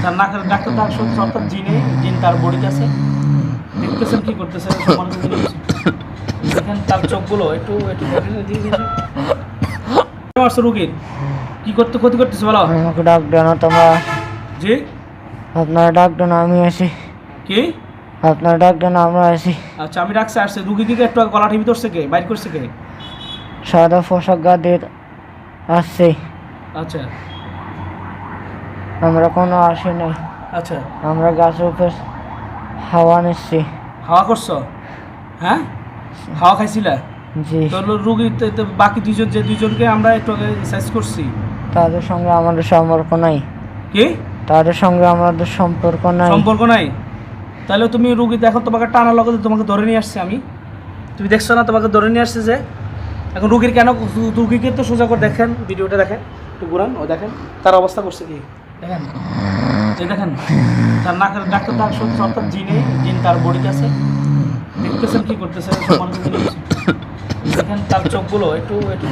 তার নাকের ডাক্তার তার সত্যি অর্থাৎ জিন তার বডিতে আছে। দেখতেছেন কি করতেছে সমান দেখেন তার চোখগুলো একটু একটু রুগীর কি করতে ক্ষতি করতেছে বলো। আমাকে ডাক দেও না তোমরা। জি আপনারা ডাক দেন আমি আসি। কি আপনারা ডাক দেন আমরা আসি। আচ্ছা আমি ডাকছে আসছে রুগী দিকে একটু গলা টিভি ধরছে কে বাইর করছে কে? সাদা পোশাক গাদের আসছে। আচ্ছা আমরা কোনো আসি নাই। আচ্ছা আমরা গাছের উপর হাওয়া নিচ্ছি। হাওয়া করছো? হ্যাঁ হাওয়া খাইছিলা? জি। তো রুগী বাকি দুইজনকে আমরা একটু আগে সাইজ করছি। তাদের সঙ্গে আমাদের সম্পর্ক নাই। কি? তাদের সঙ্গে আমাদের সম্পর্ক নাই। সম্পর্ক নাই? তাহলে তুমি রুগী দেখো তোমাকে টানা লগতে তোমাকে ধরে নিয়ে আসছে আমি। তুমি দেখছো না তোমাকে ধরে নিয়ে আসছে যে এখন রুগীর কেন রুগীকে তো সোজা করে দেখেন ভিডিওটা দেখেন একটু ঘুরান ও দেখেন তার অবস্থা করছে কি দেখেন এই দেখেন তার নাকের ডাক্তার তার সত্যি অর্থাৎ জিন তার বডিতে আছে। দেখতেছেন কি করতেছে সমান দেখেন তার চোখগুলো একটু একটু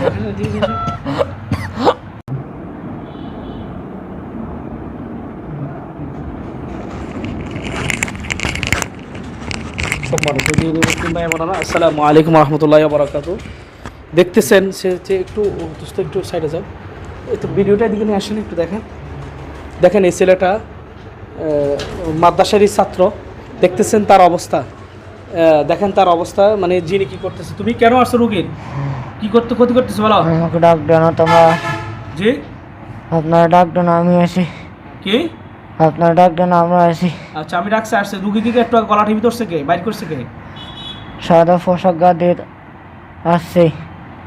আসসালামু আলাইকুম রহমতুল্লাহ বরকাত। দেখতেছেন সে যে একটু একটু সাইডে যাও একটু ভিডিওটা এদিকে নিয়ে আসেন একটু দেখেন দেখেন এই ছেলেটা মাদ্রাসারই ছাত্র। দেখতেছেন তার অবস্থা দেখেন তার অবস্থা মানে যিনি কি করতেছে। তুমি কেন আসছো রুগীর কি করতে ক্ষতি করতেছে বলো। আমাকে ডাক দেও না তোমরা। জি আপনারা ডাক দেন আমি আসি। কি আপনারা ডাক দেন আমরা আসি। আচ্ছা আমি ডাকছে আসছে রুগী দিকে একটু গলা টিভি ধরছে কে বাইর করছে কে? সাদা পোশাক গাদের আসছে।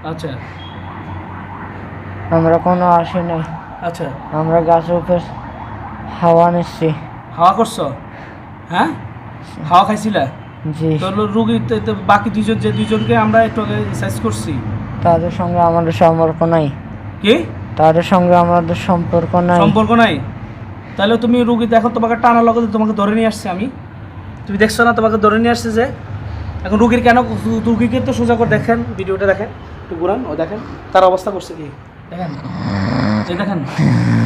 আচ্ছা আমরা কোনো আসি নাই। আচ্ছা আমরা গাছের উপর হাওয়া নিচ্ছি। হাওয়া করছো? হ্যাঁ হাওয়া খাইছিলা? জি। তো রুগী বাকি দুইজনকে আমরা একটু আগে সাইজ করছি। তাদের সঙ্গে আমাদের সম্পর্ক নাই। কি? তাদের সঙ্গে আমাদের সম্পর্ক নাই। সম্পর্ক নাই? তাহলে তুমি রুগী দেখো তোমাকে টানা লগতে তোমাকে ধরে নিয়ে আসছে আমি। তুমি দেখছো না তোমাকে ধরে নিয়ে আসছে যে এখন রুগীর কেন রুগীকে তো সোজা করে দেখেন ভিডিওটা দেখেন একটু ঘুরান ও দেখেন তার অবস্থা করছে কি দেখেন এই দেখেন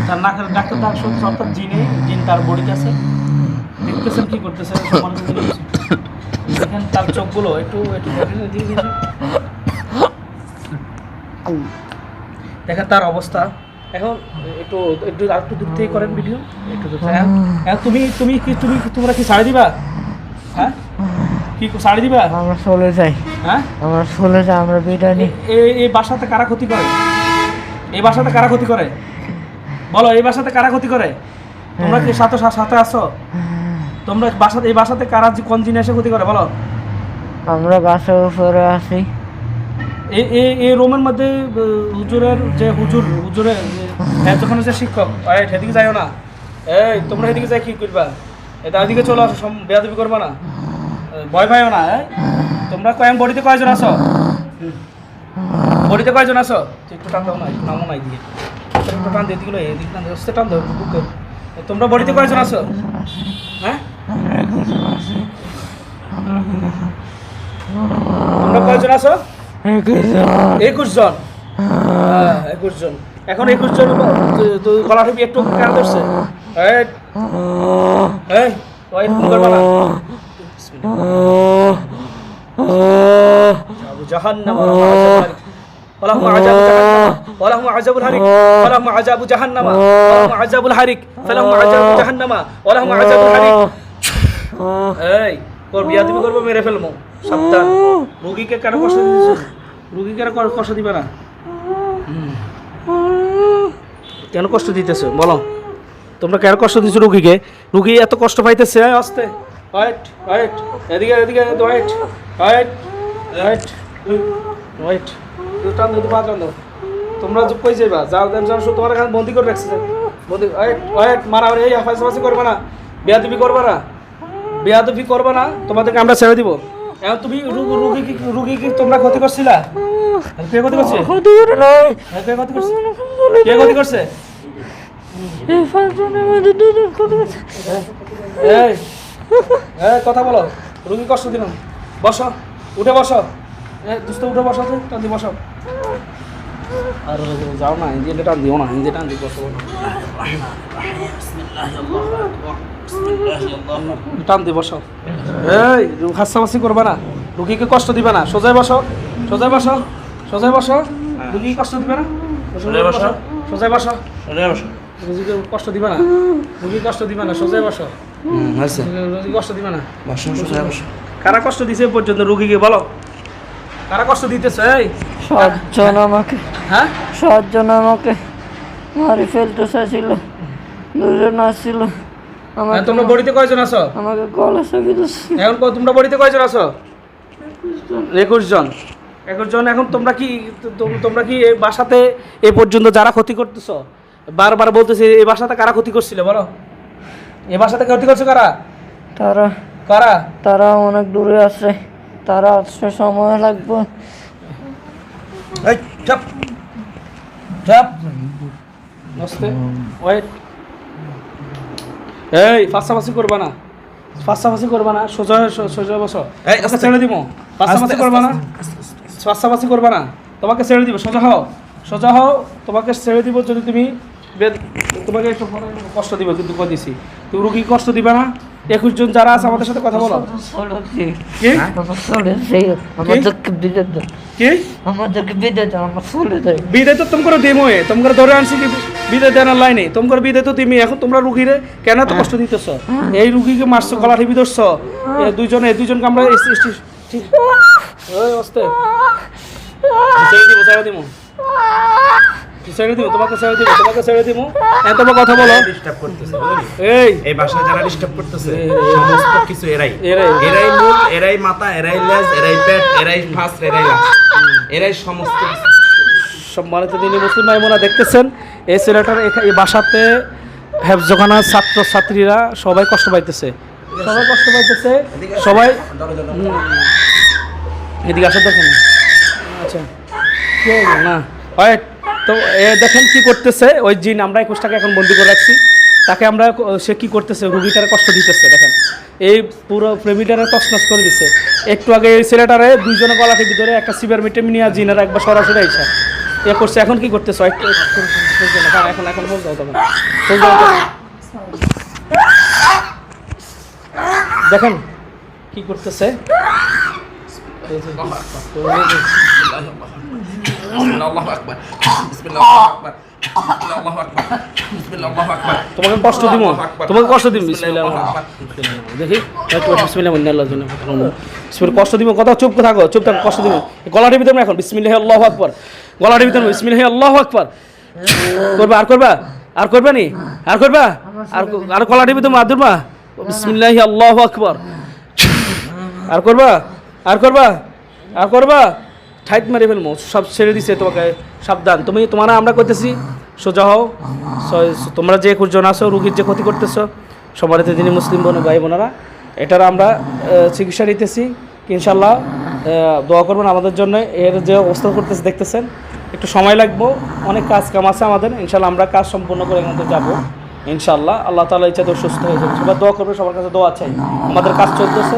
তার নাকের ডাক্তার তার সত্যি অর্থাৎ জিন তার বডিতে আছে। দেখতেছেন কি করতেছে সমান দেখেন তার চোখগুলো একটু একটু দেখেন তার অবস্থা এখন একটু একটু আর একটু দূর থেকে করেন ভিডিও একটু দূর থেকে। এখন তোমরা কি ছাড়ে দিবা? হ্যাঁ কি ছাড়ে দিবা? আমরা চলে যাই। হ্যাঁ আমরা চলে যাই। আমরা বিদায় নিই। এই বাসাতে কারা ক্ষতি করে? এই বাসাতে কারা ক্ষতি করে বলো? এই বাসাতে কারা ক্ষতি করে? তোমরা কি সাথে আসো? তোমরা এই বাসাতে কারা কোন জিনিস এসে ক্ষতি করে বলো? আমরা গাছের উপরে আছি। এই রুমের মধ্যে হুজুরের যে হুজুরের যখন হচ্ছে শিক্ষক সেদিকে যাইও না। এই তোমরা সেদিকে যাই কি করবা? এটা ওইদিকে চলে আসো বেয়াদবি করবা না ভয় পাইও না। তোমরা বডিতে কয়জন আসো? বডিতে কয়জন আসো? একটু টান দাও না একটু নামো নাই দিয়ে একটু টান দিয়ে দিগুলো এদিকে টান দিয়ে টান দাও বুকে। তোমরা বডিতে কয়জন আসো? হ্যাঁ তোমরা কয়জন আসো? 21 জন। 21 জন। এখন 21 জন গলা টিপি একটু কেন ধরছে? জাহান্নাম ولهم عذاب جهنم ولهم عذاب الحريق ولهم عذاب جهنم ولهم عذاب الحريق فلهم عذاب جهنم ولهم عذاب الحريق। এই তোর বিয়া দিবি করবো মেরে ফেলবো সাবধান। রোগীকে কেন কষ্ট দিচ্ছ? রোগীকে কষ্ট দিবে না কেন কষ্ট দিতেছো বলো? তোমরা কেন কষ্ট দিচ্ছ রুগীকে? রুগী এত কষ্ট পাইতেছে। আস্তে ওয়েট ওয়েট এদিকে এদিকে ওয়েট ওয়েট ওয়েট ওয়েট টান দাও পা টান দাও। তোমরা কই যাইবা? যাও দেন যাও তোমার এখানে বন্দি করে রাখছে বন্দি। ওয়েট ওয়েট মারা এই ফাঁসাফাঁসি করবে না বেয়াদবি করবে না বেয়াদবি করবে না তোমাদেরকে আমরা ছেড়ে দিব। এখন তুমি রুগী কি তোমরা ক্ষতি করছিলা? কে ক্ষতি করছে? কে ক্ষতি করছে? কে ক্ষতি করছে? কথা বলো। রুগী কষ্ট দিলাম। বসো উঠে বসো। দোস্ত উঠে বসো টান দিয়ে বসো। আর যাও না, ইঞ্জিনটা টান দিও না, ইঞ্জিন টান দিও, বসো টান দিয়ে বসো। এই হাসামাসি করবে না, রুগীকে কষ্ট দিবে না, সোজায় বসো, সোজায় বসো, সোজায় বসো, রুগীকে কষ্ট দিবে না, সোজায় বসো, সোজায় বসো, সোজায় বসো, রুগীকে কষ্ট দিবে না, রুগীকে কষ্ট দিবে না, সোজায় বসো, রুগীকে কষ্ট দিবে না, বসো, সোজায় বসো। কারা কষ্ট দিছে এ পর্যন্ত রুগীকে বলো, কারা কষ্ট দিতেছে? এই 7 জন আমাকে, হ্যাঁ 7 জন আমাকে মারি ফেলতে চাইছিল, 2 জন আসছিল আমাকে, তোমরা বড়িতে কয়জন আছো? আমাকে গলা চাপি দিচ্ছে। এখন তোমরা বড়িতে কয়জন আছো? 21 জন। 21 জন। এখন তোমরা কি এই বাসাতে এ পর্যন্ত যারা ক্ষতি করতেছো, বারবার বলতেছে এই বাসাতে কারা ক্ষতি করছিল বলো, এই বাসাতে ক্ষতি করছে কারা? তারা কারা? তারা অনেক দূরে আছে, তারা আসতে সময় লাগবে। এই চাপ চাপ নস্তে ওয়েট। এই ফাঁসাফাঁসি করবা না, ফাঁসাফাঁসি করবা না, সোজা সোজা বসো। এই আচ্ছা ছেড়ে দিব, ফাঁসাফাঁসি করবা না, ফাঁসাফাঁসি করবা না, তোমাকে ছেড়ে দিব, সোজা হও, সোজা হও, তোমাকে ছেড়ে দিব। যদি তুমি তোমাকে একটু কষ্ট দিবে, কিন্তু কই দিছি তুমি রুগী কষ্ট দিবে না। 21 জন যারা আছে আমাদের সাথে কথা বলো। কি বিদায় তো তোমরা দেমোয়ে, তোমরা ধরে আনছি কি বিদায় দেওয়ার লাইনে, তোমরা বিদায় তো তুমি। এখন তোমরা রুগীরে কেন তো কষ্ট দিতেছ? এই রুগীকে মারছো, গলা টিপি ধরছ, দুইজনকে আমরা ঠিক ওই অস্তে ছেড়ে দিব, ছেড়ে দিব, ছেড়ে দিব, তোমাকে ছেড়ে দিব, তোমাকে ছেড়ে দিব। এখন তোমার কথা বলো। ডিস্টার্ব করতেছে এই বাসায় যারা ডিস্টার্ব করতেছে সমস্ত কিছু এরাই এরাই মূল, এরাই মাথা, এরাই লেজ, এরাই পেট, এরাই ফাঁস, এরাই লাশ, এরাই সমস্ত কিছু। সম্মানিত দিনী মুসলিম ভাই বোনেরা, দেখতেছেন এই ছেলেটার এই বাসাতে হেফজখানা ছাত্রীরা সবাই কষ্ট পাইতেছে, সবাই কষ্ট পাইতেছে, সবাই এদিকে আসা দেখেন। আচ্ছা কে না হয় তো দেখেন কি করতেছে ওই জিন। আমরা 21 টাকা এখন বন্দি করে রাখছি, তাকে আমরা সে কি করতেছে, রুগীটারে কষ্ট দিতেছে। দেখেন এই পুরো প্রেমিটারে তছনছ করে দিছে। একটু আগে এই ছেলেটারে 2 জনে গলা টিপি ধরে একটা সিভার মিটামিনিয়া জিনেরা একবার সরাসরি আইসা এ করছে। এখন কি করতেছে? এখন এখন বলতে হবে, দেখেন কি করতেছে। তোমাকে কষ্ট দিব, তোমাকে কষ্ট দিব। দেখি কষ্ট দিব, কথা চুপ থাকো, চুপ থাকো, কষ্ট দিব। গলা টিপি দেবো এখন, বিসমিল্লাহি আল্লাহু আকবার, গলা টিপি দেবো, বিসমিল্লাহি আল্লাহু আকবার। করবা আর করবা আর করবা নি আর করবা আর গলা টিপি দেবো, আর ধরবা, বিসমিল্লাহি আল্লাহু আকবার। আর করবা আর করবা আর করবা, ঠাইট মারি ফেলবো, সব ছেড়ে দিছে তোমাকে। সাবধান, তোমরা আমরা করতেছি, সোজা হও। তোমরা যে 21 জন আছো রুগীর যে ক্ষতি করতেছো, সম্মানিত দিনী মুসলিম ভাই বোনেরা, এটার আমরা চিকিৎসা নিতেছি। ইনশাল্লাহ দোয়া করবেন আমাদের জন্য। এর যে অবস্থা করতেছে দেখতেছেন, একটু সময় লাগবে, অনেক কাজ কাম আছে আমাদের। ইনশাল্লাহ আমরা কাজ সম্পূর্ণ করে এখান থেকে যাবো ইনশাল্লাহ। আল্লাহ তাআলা ইচ্ছা তো সুস্থ হয়ে যাবে। সবাই দোয়া করবে, সবার কাছে দোয়া চাই। আমাদের কাজ চলতেছে,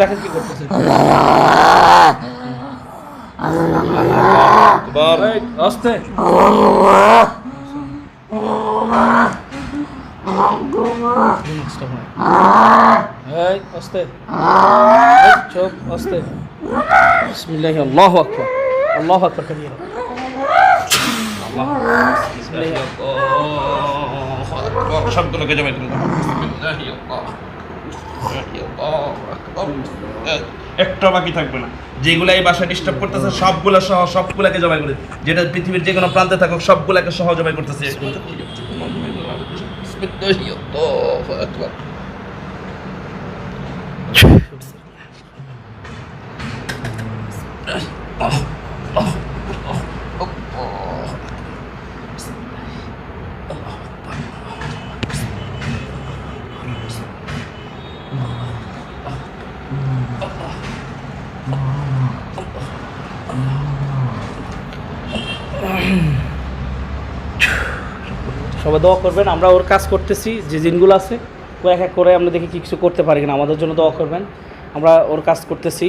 দেখেন কি করতেছে। আস্তে আস্তে চোখ আস্তে। বিসমিল্লাহি আল্লাহু আকবার, আল্লাহু আকবার কবিরা। সবগুলোকে জমা দিন। একটা বাকি থাকবে না। যেগুলো এই বাসায় ডিস্টার্ব করতেছে সবগুলা সহ সবগুলাকে জবাই করে, যেটা পৃথিবীর যে কোনো প্রান্তে থাকুক সবগুলাকে সহ জবাই করতেছে। সবাই দোয়া করবেন। আমরা ওর কাজ করতেছি, যে জিনগুলো আছে ও এক এক করে আমরা দেখি কিছু করতে পারি কিনা, আমাদের জন্য দোয়া করবেন। আমরা ওর কাজ করতেছি।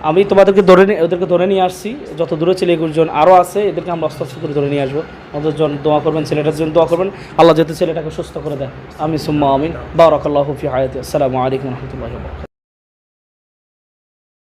আমি তোমাদেরকে ওদেরকে ধরে নিয়ে আসছি, যত দূরে ছিল 21 জন আরও আছে, এদেরকে আমরা আস্তে আস্তে করে ধরে নিয়ে আসবো। ওদের জন্য দোয়া করবেন, ছেলেটার জন্য দোয়া করবেন, আল্লাহ যাতে ছেলেটাকে সুস্থ করে দেয়। আমি সুম্মা আমিন। বারাকাল্লাহু ফি হায়াতি। আসসালামু আলাইকুম ওয়া রাহমাতুল্লাহি ওয়া বারাকাতুহু।